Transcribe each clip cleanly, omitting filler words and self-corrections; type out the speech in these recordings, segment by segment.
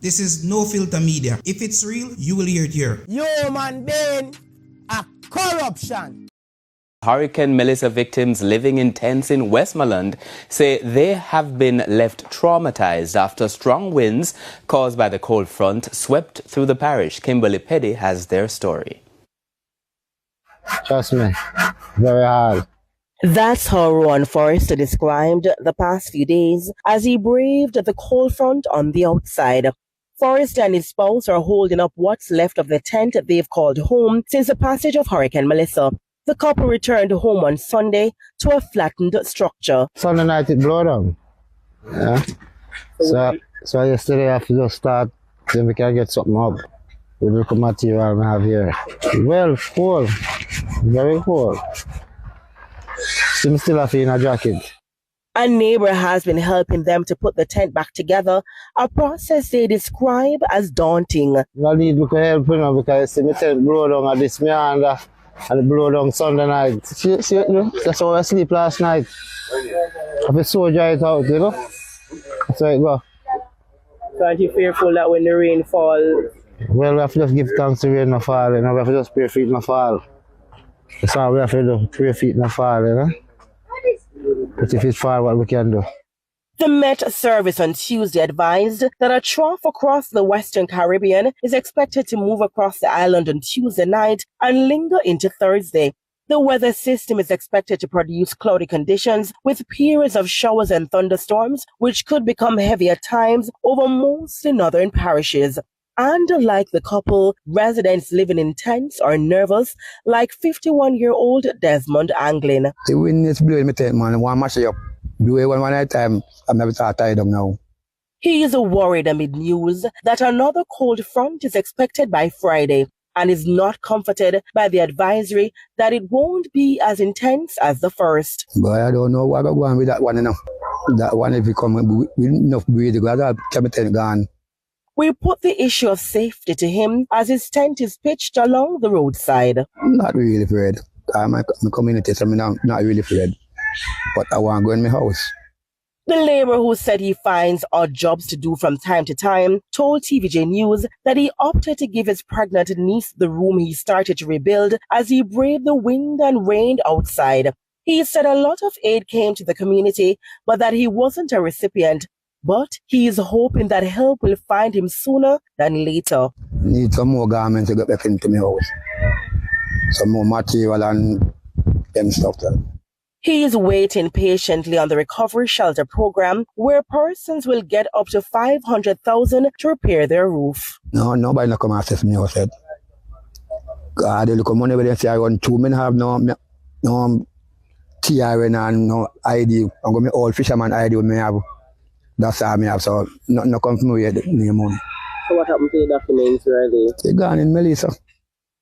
This is No Filter Media. If it's real, you will hear it here. Human being, a corruption. Hurricane Melissa victims living in tents in Westmoreland say they have been left traumatized after strong winds caused by the cold front swept through the parish. Kimberly Petty has their story. Trust me, very hard. That's how Ron Forrester described the past few days as he braved the cold front on the outside. Forrester and his spouse are holding up what's left of the tent they've called home since the passage of Hurricane Melissa. The couple returned home on Sunday to a flattened structure. Sunday night it blew down. Yeah. So yesterday I have to just start, then we can get something up with the material we have here. Well, cold. Very cold. Still have in a jacket. A neighbor has been helping them to put the tent back together, a process they describe as daunting. I need to help, you know, because the tent blew down at this meander and it blew down Sunday night. See, that's how I sleep last night. I feel so dry it out, you know. That's how it goes. So aren't you fearful that when the rain falls? Well, we have to just give thanks to rain not fall, you know. We have to just pray for it not fall. That's all we have to do, pray for it not fall, you know. But if it's fall, what we can do? The Met Service on Tuesday advised that a trough across the Western Caribbean is expected to move across the island on Tuesday night and linger into Thursday. The weather system is expected to produce cloudy conditions with periods of showers and thunderstorms, which could become heavy at times over most northern parishes. And like the couple, residents living in tents are nervous, like 51-year-old Desmond Anglin. The wind is blowing me tent, man. I want to mash it up. Do it one at a time. I'm never tied up now. He is worried amid news that another cold front is expected by Friday and is not comforted by the advisory that it won't be as intense as the first. But I don't know what I'm going with that one, you know. That one, if you come with enough breathing, I'll keep my tent gone. We put the issue of safety to him as his tent is pitched along the roadside. I'm not really afraid. I'm a community, so I'm not really afraid. But I want to go in my house. The labourer, who said he finds odd jobs to do from time to time, told TVJ News that he opted to give his pregnant niece the room he started to rebuild as he braved the wind and rain outside. He said a lot of aid came to the community, but that he wasn't a recipient. But he is hoping that help will find him sooner than later. Need some more garments to get back into my house. Some more material and them stuff. He is waiting patiently on the Recovery Shelter program, where persons will get up to $500,000 to repair their roof. No, nobody not come access me house. God, they look at money when they say I run 2 men have no TRN and no ID. I'm going to old fisherman ID with me have. That's all I have, so nothing come from me yet, no money. So what happened to the documents, really? They're gone in Melissa.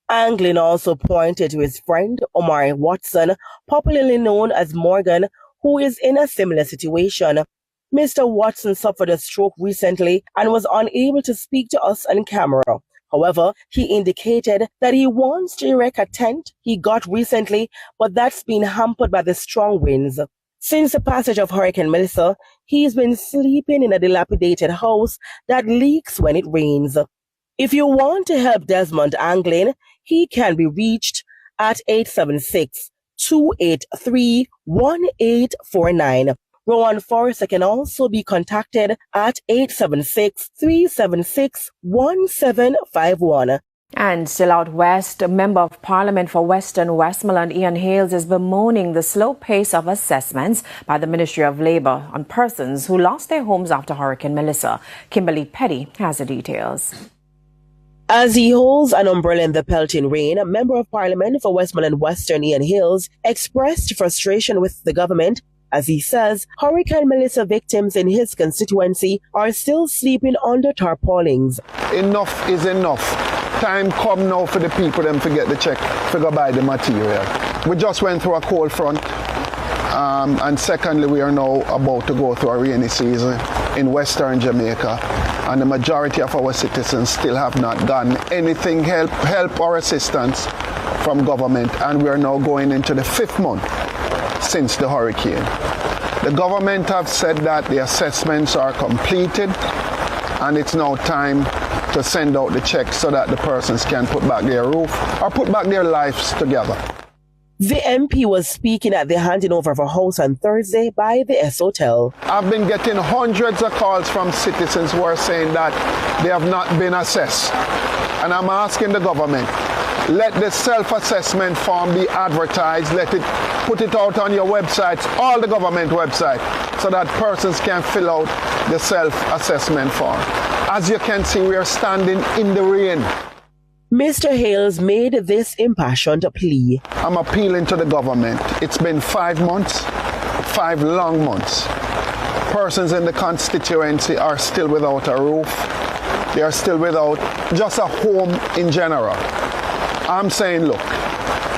Anglin also pointed to his friend, Omar Watson, popularly known as Morgan, who is in a similar situation. Mr. Watson suffered a stroke recently and was unable to speak to us on camera. However, he indicated that he wants to erect a tent he got recently, but that's been hampered by the strong winds. Since the passage of Hurricane Melissa, he's been sleeping in a dilapidated house that leaks when it rains. If you want to help Desmond Anglin, he can be reached at 876-283-1849. Rowan Forrester can also be contacted at 876-376-1751. And still out west, a Member of Parliament for Western Westmoreland, Ian Hayles, is bemoaning the slow pace of assessments by the Ministry of Labour on persons who lost their homes after Hurricane Melissa. Kimberly Petty has the details. As he holds an umbrella in the pelting rain, a Member of Parliament for Westmoreland Western, Ian Hayles, expressed frustration with the government as he says Hurricane Melissa victims in his constituency are still sleeping under tarpaulins. Enough is enough. Time come now for the people them to get the check, to go buy the material. We just went through a cold front, and secondly, we are now about to go through a rainy season in Western Jamaica, and the majority of our citizens still have not gotten anything help or assistance from government, and we are now going into the 5th month since the hurricane. The government have said that the assessments are completed, and it's now time to send out the checks so that the persons can put back their roof or put back their lives together. The MP was speaking at the handing over of a house on Thursday by the S Hotel. I've been getting hundreds of calls from citizens who are saying that they have not been assessed. And I'm asking the government, let the self-assessment form be advertised, put it out on your websites, all the government websites, so that persons can fill out the self-assessment form. As you can see, we are standing in the rain. Mr. Hayles made this impassioned plea. I'm appealing to the government. It's been 5 months, 5 long months. Persons in the constituency are still without a roof. They are still without just a home in general. I'm saying, look,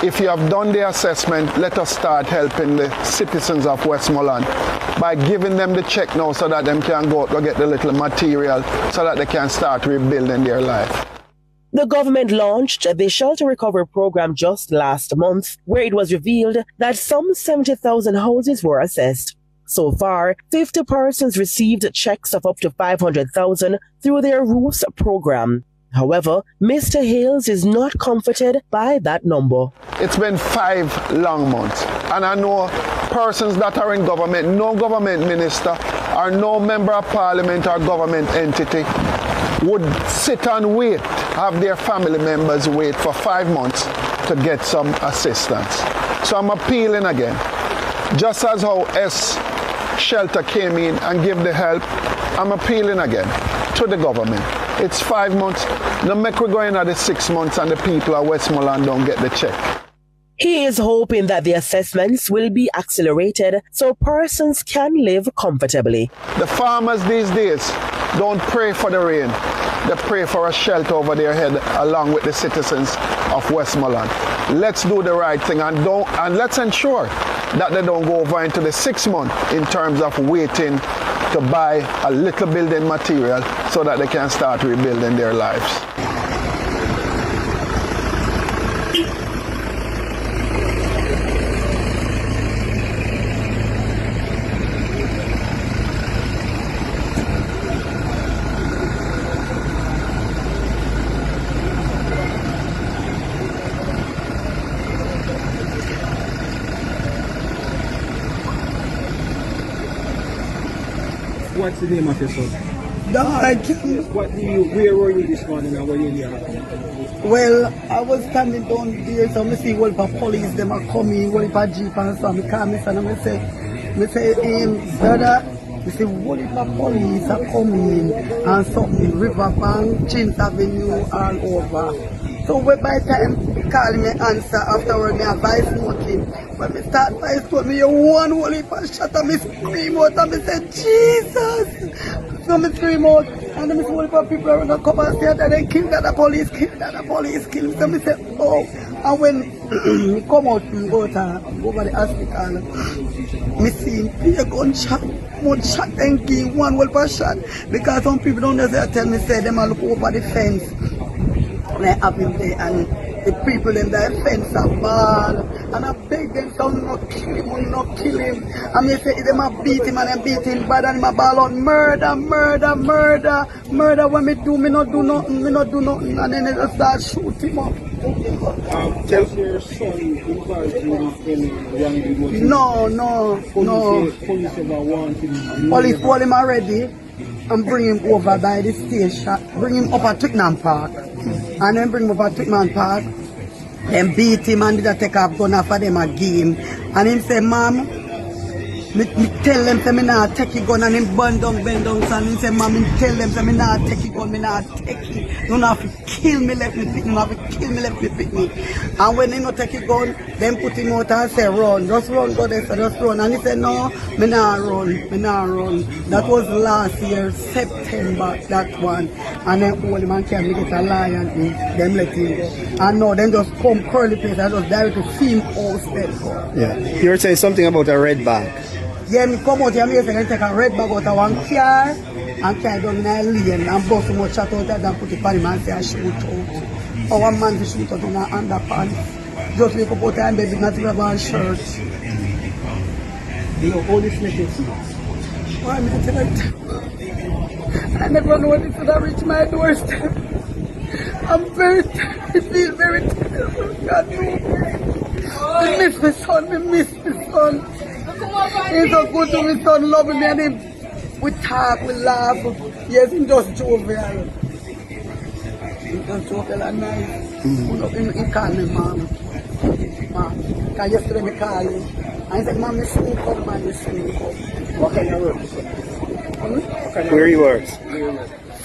if you have done the assessment, let us start helping the citizens of Westmoreland by giving them the check now so that they can go get the little material so that they can start rebuilding their life. The government launched the Shelter Recovery Program just last month, where it was revealed that some 70,000 houses were assessed. So far, 50 persons received checks of up to 500,000 through their roofs program. However, Mr. Hayles is not comforted by that number. It's been 5 long months, and I know persons that are in government, no government minister or no member of parliament or government entity would sit and wait, have their family members wait for 5 months to get some assistance. So I'm appealing again. Just as how Shelter came in and gave the help, I'm appealing again to the government. It's 5 months. Now make we go in at the 6 months and the people of Westmoreland don't get the check. He is hoping that the assessments will be accelerated so persons can live comfortably. The farmers these days don't pray for the rain. They pray for a shelter over their head along with the citizens of Westmoreland. Let's do the right thing and let's ensure that they don't go over into the 6 months in terms of waiting to buy a little building material so that they can start rebuilding their lives. What's the name of your son? Where were you this morning and were you here? Well, I was standing down there, so I see all the police, them are coming, all the jeep and so I call my son and I say, brother, I say, all the police are coming and something, Riverbank, Chins Avenue, all over. So by the time he called me answer, afterward me advice smoking. When me start advice told me, you one holy shot and me scream out and me say, Jesus! So me scream out and then me see all the people around the come and say that they kill the police, kill. So me say, oh. And when me come out from over the hospital, me see him play a gunshot, one shot and give one whole shot. Because some people don't know, they tell me, say, them a look over the fence. And I have him there and the people in the fence are bad. And I beg them to not kill him, And they say, them a beat him and them beat him bad and him a ball out, murder. When me not do nothing. And then they just start shoot him up. Tell your son involved in any wrongdoing? No. Police ever want him? Police call him already and bring him over by the station. Bring him up at Twickenham Park. And then bring him up at Twickenham Park. Then beat him and did take off gun for them again. And him say, Mom, me tell them say me not take your gun, and him bend down, and him say, Mom, me tell them say me not take your gun, me not take it. You don't have to kill me, let me pick me, And when he not take your gun, then put him out and say, run, just run, go there, just run. And he said, no, me not run. That was last year, September, that one. And then all the man came to get a lion, them let him go. And no, then just come curly place, I just direct to see him house there. Yeah, you were saying something about a red bag. Yeah, me come out here, me say, take a red bag out of one car and carry down in a lane and bust so much shot out there and put it on him and say, I shoot out. Or one man to shoot out in an underpants. Just wake up out there and baby, not even have a shirt. You know, all this necklace. Why me tell it? I never know this would have reached my doorstep. I'm very tired. I feel very terrible. God knows. I miss my son. He's so good to my son, loving me, and we talk, we laugh. Yes, he's just jovial. He's just jovial and nice. He called me mom. Because yesterday I called him. And he said, Mom, you sneak up, man, you sneak up. What kind of work? Where he works?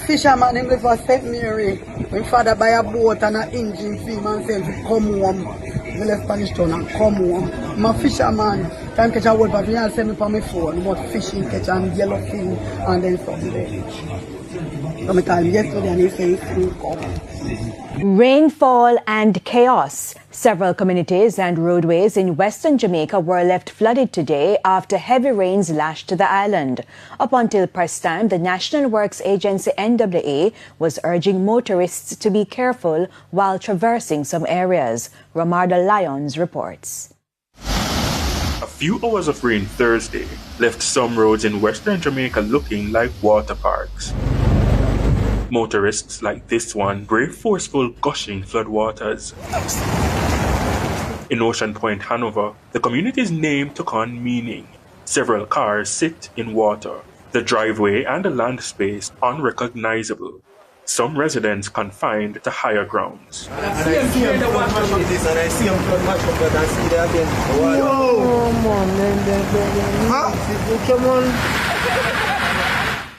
Fisherman, him live for St. Mary. My father buy a boat and an engine for him and say, come home. We left Spanish Town and come home. I'm a fisherman. Time catch a word, but he send me for my phone about fishing, catch and yellow fin and then something there. So I called him yesterday and he said, he's come. Rainfall and chaos. Several communities and roadways in western Jamaica were left flooded today after heavy rains lashed the island. Up until press time, the National Works Agency NWA was urging motorists to be careful while traversing some areas. Ramarda Lyons reports. A few hours of rain Thursday left some roads in western Jamaica looking like water parks. Motorists like this one brave forceful gushing floodwaters. In Ocean Point, Hanover, the community's name took on meaning. Several cars sit in water, the driveway and the land space unrecognizable. Some residents confined to higher grounds.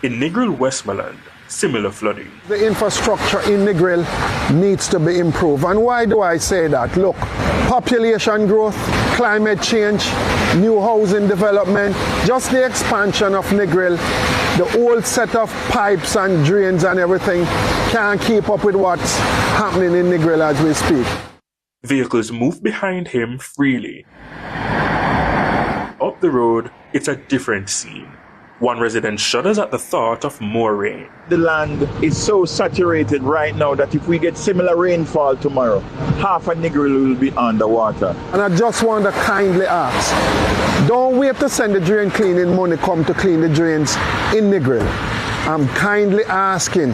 In Negril, Westmoreland, similar flooding. The infrastructure in Negril needs to be improved. And why do I say that? Look, population growth, climate change, new housing development, just the expansion of Negril, the old set of pipes and drains and everything can't keep up with what's happening in Negril as we speak. Vehicles move behind him freely. Up the road, it's a different scene. One resident shudders at the thought of more rain. The land is so saturated right now that if we get similar rainfall tomorrow, half of Negril will be underwater. And I just want to kindly ask, don't wait to send the drain cleaning money come to clean the drains in Negril. I am kindly asking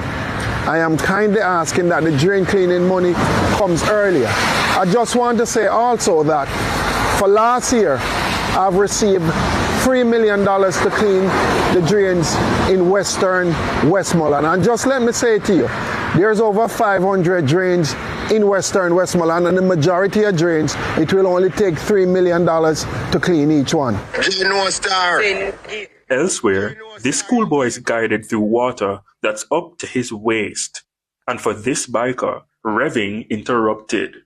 that the drain cleaning money comes earlier. I just want to say also that for last year, I've received $3 million to clean the drains in western Westmoreland. And just let me say to you, there's over 500 drains in western Westmoreland, and the majority of drains, it will only take $3 million to clean each one. Elsewhere, this schoolboy is guided through water that's up to his waist. And for this biker, revving interrupted.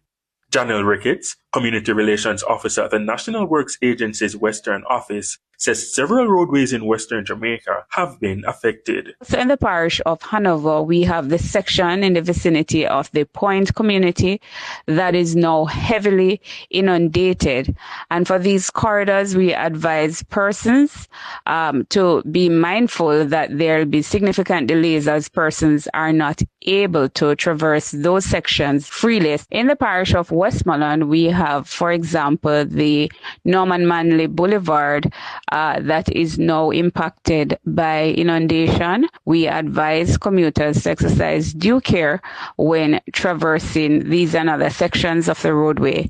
Janelle Ricketts, Community Relations Officer at the National Works Agency's Western Office, says several roadways in western Jamaica have been affected. So in the parish of Hanover, we have the section in the vicinity of the Point community that is now heavily inundated. And for these corridors, we advise persons to be mindful that there will be significant delays as persons are not able to traverse those sections freely. In the parish of Westmoreland, we have, for example, the Norman Manley Boulevard that is now impacted by inundation. We advise commuters to exercise due care when traversing these and other sections of the roadway.